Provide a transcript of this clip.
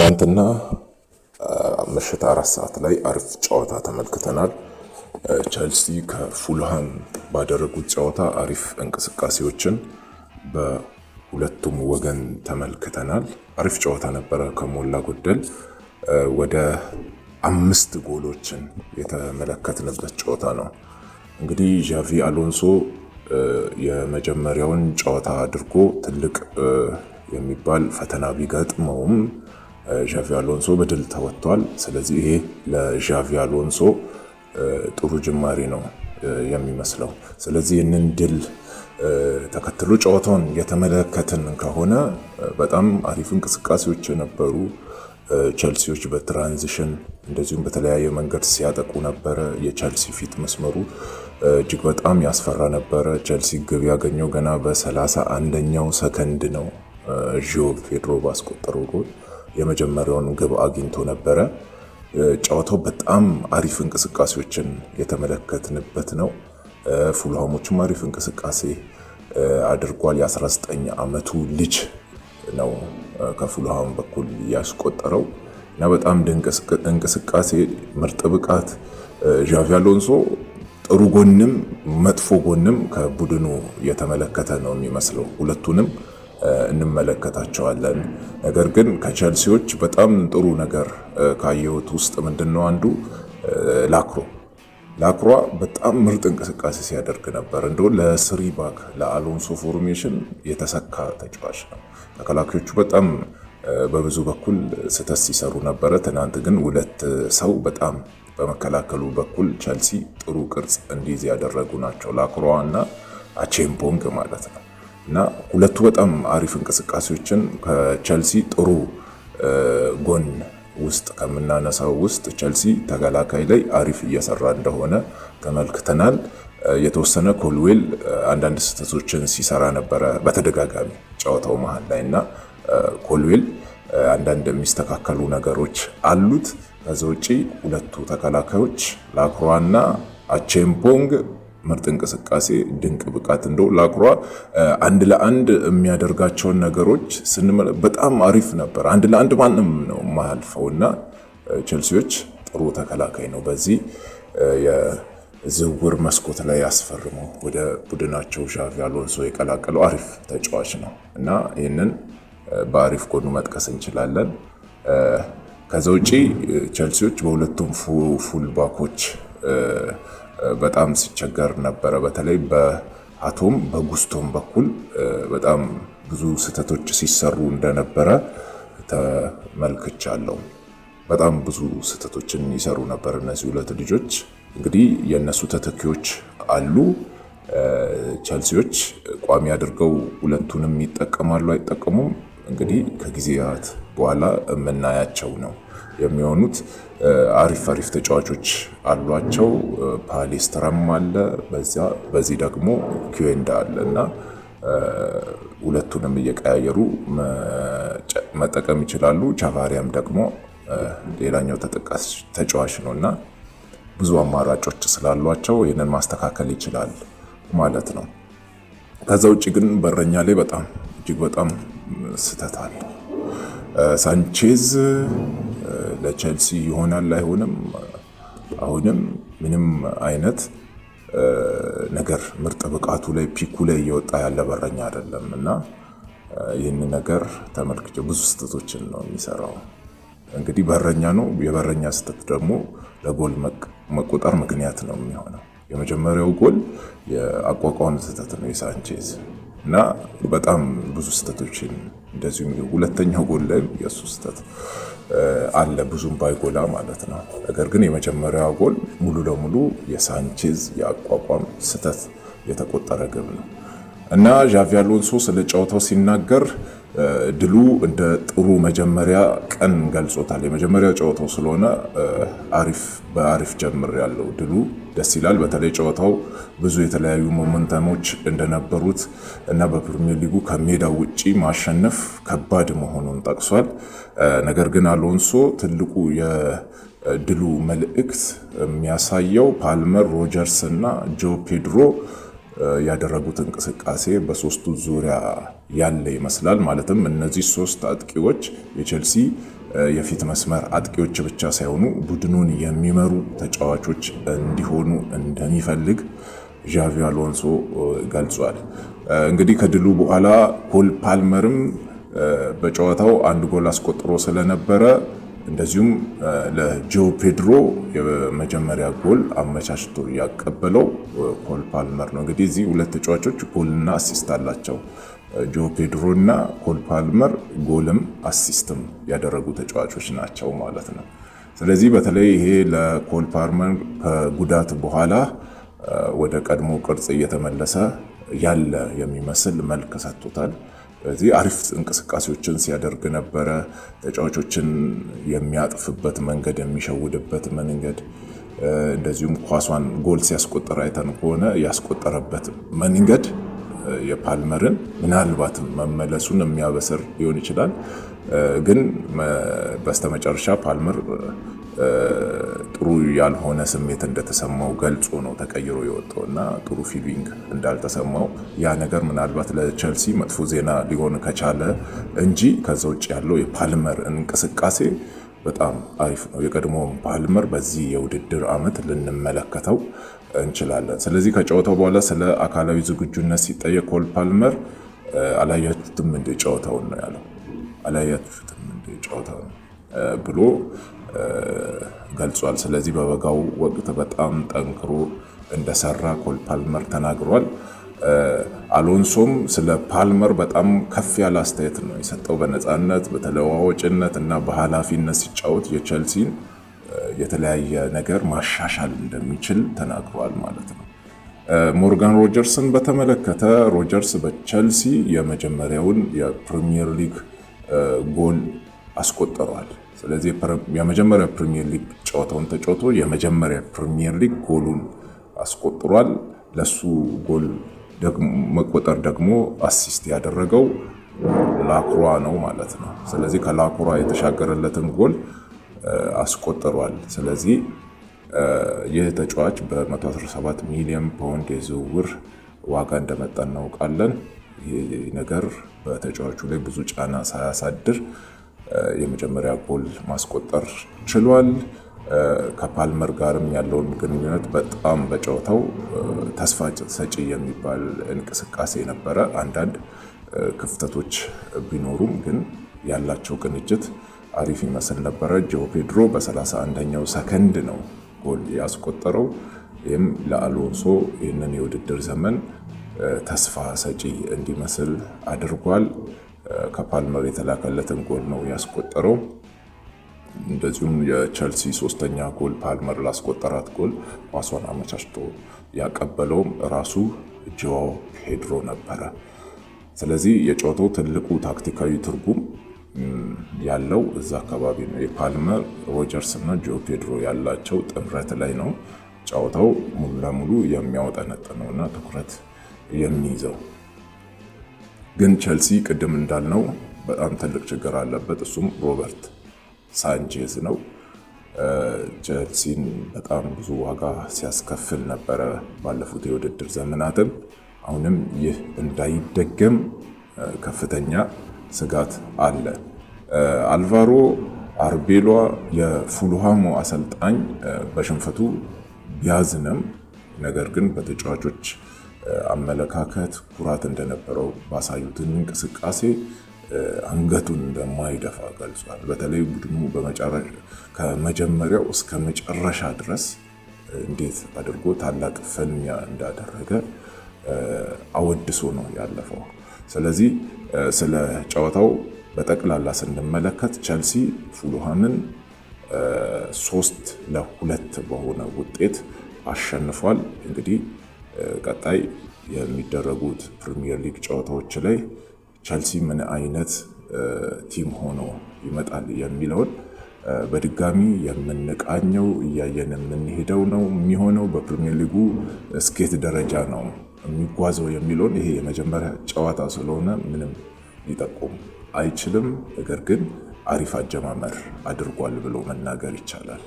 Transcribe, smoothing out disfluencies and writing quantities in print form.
ትናንትና ምሽት 4 ሰዓት ላይ አሪፍ ጨዋታ ተመልክተናል። ቸልሲ ከፉልሃም ባደረጉት ጨዋታ አሪፍ እንቅስቃሴዎችን በሁለቱም ወገን ተመልክተናል። አሪፍ ጨዋታ ነበረ። ከሞላ ጎደል ወደ 5 ጎሎችን የተመለከትንበት ጨዋታ ነው። እንግዲህ ዣቪ አሎንሶ የመጀመሪያውን ጨዋታ አድርጎ ትልቅ የሚባል ፈተና ቢገጥመውም ዣቪ አሎንሶ በድል ተወጥቷል። ስለዚህ ይሄ ለዣቪ አሎንሶ ጥሩ ጅማሬ ነው የሚመስለው። ስለዚህ ይህንን ድል ተከትሎ ጨዋታውን የተመለከትን ከሆነ በጣም አሪፍ እንቅስቃሴዎች ነበሩ። ቸልሲዎች በትራንዚሽን እንደዚሁም በተለያየ መንገድ ሲያጠቁ ነበረ። የቸልሲ ፊት መስመሩ እጅግ በጣም ያስፈራ ነበረ። ቸልሲ ግብ ያገኘው ገና በ31ኛው ሰከንድ ነው። ዦ ፔድሮ ባስቆጠረው ጎል የመጀመሪያውን ግብ አግኝቶ ነበረ። ጨዋታው በጣም አሪፍ እንቅስቃሴዎችን የተመለከትንበት ነው። ፉልሃሞችም አሪፍ እንቅስቃሴ አድርጓል። የ19 ዓመቱ ልጅ ነው ከፉልሃም በኩል ያስቆጠረው እና በጣም ድንቅ እንቅስቃሴ፣ ምርጥ ብቃት። ዣቪ አሎንሶ ጥሩ ጎንም መጥፎ ጎንም ከቡድኑ የተመለከተ ነው የሚመስለው። ሁለቱንም እንመለከታቸዋለን። ነገር ግን ከቸልሲዎች በጣም ጥሩ ነገር ካየሁት ውስጥ ምንድነው አንዱ ላክሯ በጣም ምርጥ እንቅስቃሴ ሲያደርግ ነበር። እንደው ለስሪ ባክ ለአሎንሶ ፎርሜሽን የተሰካ ተጫዋች ነው። ተከላካዮቹ በጣም በብዙ በኩል ስህተት ሲሰሩ ነበረ። ትናንት ግን ሁለት ሰው በጣም በመከላከሉ በኩል ቸልሲ ጥሩ ቅርጽ እንዲይዝ ያደረጉ ናቸው፣ ላክሯ እና አቼምፖንግ ማለት ነው። እና ሁለቱ በጣም አሪፍ እንቅስቃሴዎችን ከቸልሲ ጥሩ ጎን ውስጥ ከምናነሳው ውስጥ ቸልሲ ተከላካይ ላይ አሪፍ እየሰራ እንደሆነ ተመልክተናል። የተወሰነ ኮልዌል አንዳንድ ስህተቶችን ሲሰራ ነበረ በተደጋጋሚ ጨዋታው መሃል ላይ እና ኮልዌል አንዳንድ የሚስተካከሉ ነገሮች አሉት። ከዛ ውጪ ሁለቱ ተከላካዮች ላክሯና አቼምፖንግ ምርጥ እንቅስቃሴ፣ ድንቅ ብቃት። እንደው ላክሯ አንድ ለአንድ የሚያደርጋቸውን ነገሮች በጣም አሪፍ ነበር። አንድ ለአንድ ማንም ነው ማልፈውና ቸልሲዎች ጥሩ ተከላካይ ነው በዚህ የዝውውር መስኮት ላይ ያስፈርመው ወደ ቡድናቸው ዣቪ አሎንሶ የቀላቀለው አሪፍ ተጫዋች ነው እና ይህንን በአሪፍ ጎኑ መጥቀስ እንችላለን። ከዛ ውጪ ቸልሲዎች በሁለቱም ፉል ባኮች በጣም ሲቸገር ነበረ። በተለይ በአቶም በጉስቶም በኩል በጣም ብዙ ስህተቶች ሲሰሩ እንደነበረ ተመልክቻለሁ። በጣም ብዙ ስህተቶችን ይሰሩ ነበር እነዚህ ሁለት ልጆች። እንግዲህ የእነሱ ተተኪዎች አሉ። ቸልሲዎች ቋሚ አድርገው ሁለቱንም ይጠቀማሉ አይጠቀሙም? እንግዲህ ከጊዜያት በኋላ የምናያቸው ነው የሚሆኑት። አሪፍ ተጫዋቾች አሏቸው። ፓሌስትራም አለ፣ በዚህ ደግሞ ኪዌንዳ አለ እና ሁለቱንም እየቀያየሩ መጠቀም ይችላሉ። ቻቫሪያም ደግሞ ሌላኛው ተጠቃሽ ተጫዋች ነው እና ብዙ አማራጮች ስላሏቸው ይህንን ማስተካከል ይችላል ማለት ነው። ከዛ ውጭ ግን በረኛ ላይ እጅግ በጣም ስህተት አለ። ሳንቼዝ ለቸልሲ ይሆናል አይሆንም፣ አሁንም ምንም አይነት ነገር ምርጥ ብቃቱ ላይ ፒኩ ላይ እየወጣ ያለ በረኛ አይደለም እና ይህን ነገር ተመልክቼ ብዙ ስህተቶችን ነው የሚሰራው። እንግዲህ በረኛ ነው። የበረኛ ስህተት ደግሞ ለጎል መቆጠር ምክንያት ነው የሚሆነው። የመጀመሪያው ጎል የአቋቋም ስህተት ነው የሳንቼዝ እና በጣም ብዙ ስህተቶችን እንደዚሁም ሁለተኛው ጎል ላይ የሱ ስህተት አለ፣ ብዙም ባይጎላ ማለት ነው። ነገር ግን የመጀመሪያው ጎል ሙሉ ለሙሉ የሳንቼዝ የአቋቋም ስህተት የተቆጠረ ግብ ነው እና ዣቪ አሎንሶ ስለ ጨዋታው ሲናገር ድሉ እንደ ጥሩ መጀመሪያ ቀን ገልጾታል። የመጀመሪያ ጨዋታው ስለሆነ በአሪፍ ጀምር ያለው ድሉ ደስ ይላል። በተለይ ጨዋታው ብዙ የተለያዩ ሞመንተሞች እንደነበሩት እና በፕሪሚየር ሊጉ ከሜዳው ውጪ ማሸነፍ ከባድ መሆኑን ጠቅሷል። ነገር ግን አሎንሶ ትልቁ የድሉ መልእክት የሚያሳየው ፓልመር፣ ሮጀርስ እና ጆ ፔድሮ ያደረጉት እንቅስቃሴ በሶስቱ ዙሪያ ያለ ይመስላል። ማለትም እነዚህ ሶስት አጥቂዎች የቼልሲ የፊት መስመር አጥቂዎች ብቻ ሳይሆኑ ቡድኑን የሚመሩ ተጫዋቾች እንዲሆኑ እንደሚፈልግ ዣቪ አሎንሶ ገልጿል። እንግዲህ ከድሉ በኋላ ኮል ፓልመርም በጨዋታው አንድ ጎል አስቆጥሮ ስለነበረ እንደዚሁም ለጆ ፔድሮ የመጀመሪያ ጎል አመቻችቶ ያቀበለው ኮል ፓልመር ነው። እንግዲህ እዚህ ሁለት ተጫዋቾች ጎልና አሲስት አላቸው። ጆ ፔድሮ እና ኮል ፓልመር ጎልም አሲስትም ያደረጉ ተጫዋቾች ናቸው ማለት ነው። ስለዚህ በተለይ ይሄ ለኮል ፓልመር ከጉዳት በኋላ ወደ ቀድሞ ቅርጽ እየተመለሰ ያለ የሚመስል መልክ ሰጥቶታል። ስለዚህ አሪፍ እንቅስቃሴዎችን ሲያደርግ ነበረ። ተጫዋቾችን የሚያጥፍበት መንገድ፣ የሚሸውድበት መንገድ፣ እንደዚሁም ኳሷን ጎል ሲያስቆጠር አይተን ከሆነ ያስቆጠረበት መንገድ የፓልመርን ምናልባትም መመለሱን የሚያበስር ሊሆን ይችላል። ግን በስተመጨረሻ ፓልመር ጥሩ ያልሆነ ስሜት እንደተሰማው ገልጾ ነው ተቀይሮ የወጣው እና ጥሩ ፊሊንግ እንዳልተሰማው። ያ ነገር ምናልባት ለቸልሲ መጥፎ ዜና ሊሆን ከቻለ እንጂ ከዛ ውጭ ያለው የፓልመር እንቅስቃሴ በጣም አሪፍ ነው። የቀድሞውን ፓልመር በዚህ የውድድር ዓመት ልንመለከተው እንችላለን። ስለዚህ ከጨዋታው በኋላ ስለ አካላዊ ዝግጁነት ሲጠየቅ ኮል ፓልመር አላያችሁትም እንደ ጨዋታውን ነው ያለው። አላያችሁትም እንደ ጨዋታውን ብሎ ገልጿል። ስለዚህ በበጋው ወቅት በጣም ጠንክሮ እንደሰራ ኮል ፓልመር ተናግሯል። አሎንሶም ስለ ፓልመር በጣም ከፍ ያለ አስተያየት ነው የሰጠው። በነፃነት በተለዋዋጭነት እና በኃላፊነት ሲጫወት የቸልሲን የተለያየ ነገር ማሻሻል እንደሚችል ተናግሯል ማለት ነው። ሞርጋን ሮጀርስን በተመለከተ ሮጀርስ በቸልሲ የመጀመሪያውን የፕሪሚየር ሊግ ጎል አስቆጥሯል። ስለዚህ የመጀመሪያ ፕሪሚየር ሊግ ጨዋታውን ተጫውቶ የመጀመሪያ ፕሪሚየር ሊግ ጎሉን አስቆጥሯል። ለሱ ጎል መቆጠር ደግሞ አሲስት ያደረገው ላክሯ ነው ማለት ነው። ስለዚህ ከላክሯ የተሻገረለትን ጎል አስቆጥሯል። ስለዚህ ይህ ተጫዋች በ117 ሚሊዮን ፓውንድ የዝውውር ዋጋ እንደመጣ እናውቃለን። ይህ ነገር በተጫዋቹ ላይ ብዙ ጫና ሳያሳድር የመጀመሪያ ጎል ማስቆጠር ችሏል። ከፓልመር ጋርም ያለውን ግንኙነት በጣም በጨዋታው ተስፋ ሰጪ የሚባል እንቅስቃሴ ነበረ። አንዳንድ ክፍተቶች ቢኖሩም ግን ያላቸው ቅንጅት አሪፍ ይመስል ነበረ። ጆ ፔድሮ በ31ኛው ሰከንድ ነው ጎል ያስቆጠረው። ይህም ለአሎንሶ ይህንን የውድድር ዘመን ተስፋ ሰጪ እንዲመስል አድርጓል። ከፓልመር የተላከለትን ጎል ነው ያስቆጠረው። እንደዚሁም የቸልሲ ሶስተኛ ጎል ፓልመር ላስቆጠራት ጎል ኳሷን አመቻችቶ ያቀበለውም ራሱ ጆ ፔድሮ ነበረ። ስለዚህ የጨዋታው ትልቁ ታክቲካዊ ትርጉም ያለው እዛ አካባቢ ነው። የፓልመር ሮጀርስ እና ጆ ፔድሮ ያላቸው ጥምረት ላይ ነው ጨዋታው ሙሉ ለሙሉ የሚያወጠነጥነው እና ትኩረት የሚይዘው። ግን ቸልሲ ቅድም እንዳልነው በጣም ትልቅ ችግር አለበት። እሱም ሮበርት ሳንቼዝ ነው። ቸልሲን በጣም ብዙ ዋጋ ሲያስከፍል ነበረ ባለፉት የውድድር ዘመናትም። አሁንም ይህ እንዳይደገም ከፍተኛ ስጋት አለ። አልቫሮ አርቤሏ የፉልሃሙ አሰልጣኝ በሽንፈቱ ቢያዝንም ነገር ግን በተጫዋቾች አመለካከት ኩራት እንደነበረው ባሳዩትን እንቅስቃሴ አንገቱን እንደማይደፋ ገልጿል። በተለይ ቡድኑ ከመጀመሪያው እስከ መጨረሻ ድረስ እንዴት አድርጎ ታላቅ ፍልሚያ እንዳደረገ አወድሶ ነው ያለፈው። ስለዚህ ስለ ጨዋታው በጠቅላላ ስንመለከት ቸልሲ ፉልሃምን 3-2 በሆነ ውጤት አሸንፏል። እንግዲህ ቀጣይ የሚደረጉት ፕሪሚየር ሊግ ጨዋታዎች ላይ ቸልሲ ምን አይነት ቲም ሆኖ ይመጣል የሚለውን በድጋሚ የምንቃኘው እያየን የምንሄደው ነው የሚሆነው። በፕሪሚየር ሊጉ እስኬት ደረጃ ነው የሚጓዘው የሚለውን ይሄ የመጀመሪያ ጨዋታ ስለሆነ ምንም ሊጠቁም አይችልም። ነገር ግን አሪፍ አጀማመር አድርጓል ብሎ መናገር ይቻላል።